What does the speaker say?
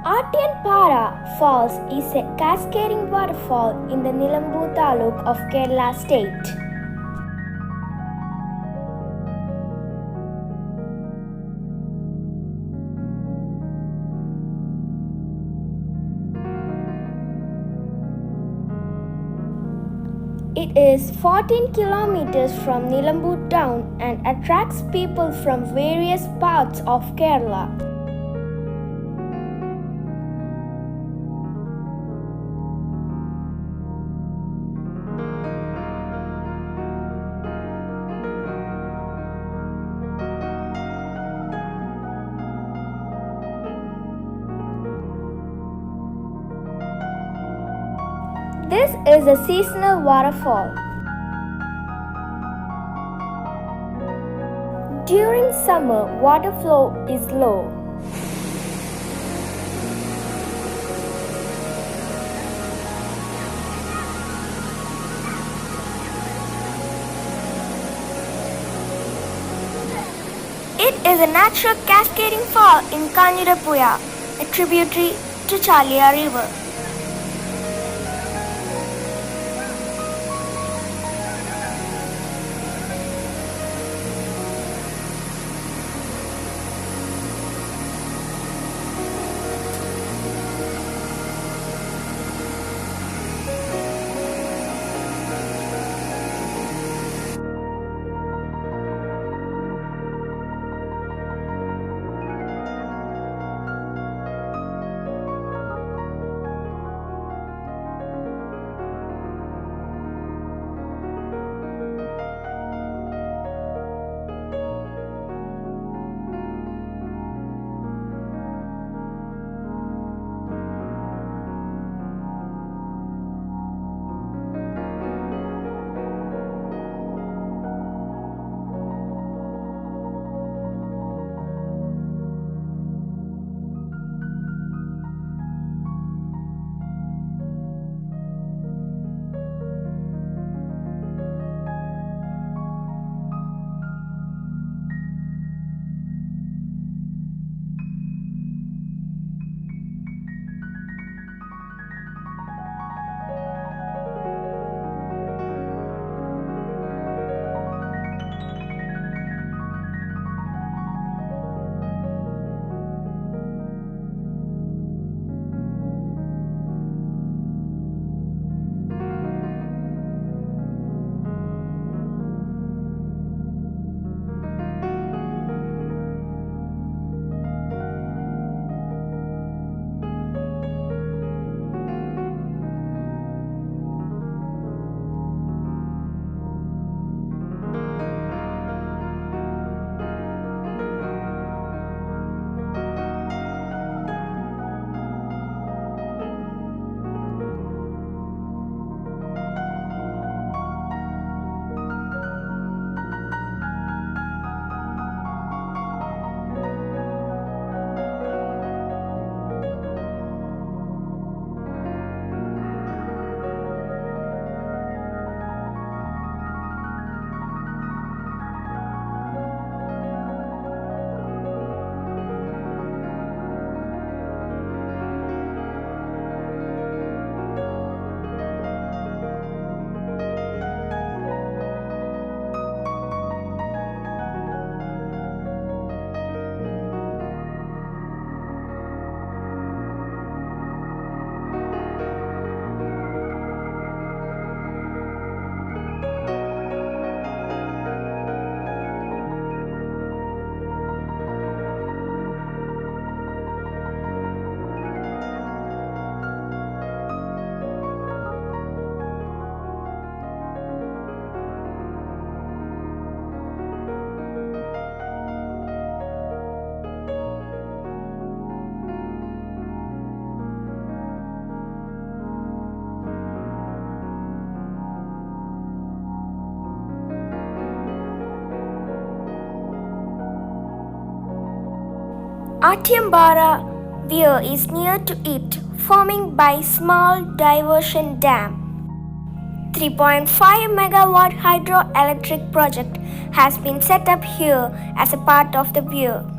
Atyanpara Falls is a cascading waterfall in the Nilambu Taluk of Kerala state. It is 14 kilometers from Nilambu town and attracts people from various parts of Kerala. This is a seasonal waterfall. During summer, water flow is low. It is a natural cascading fall in Kanjirapuya, a tributary to Chalia River. Atyanpara Weir is near to it, forming by small diversion dam. 3.5 megawatt hydroelectric project has been set up here as a part of the weir.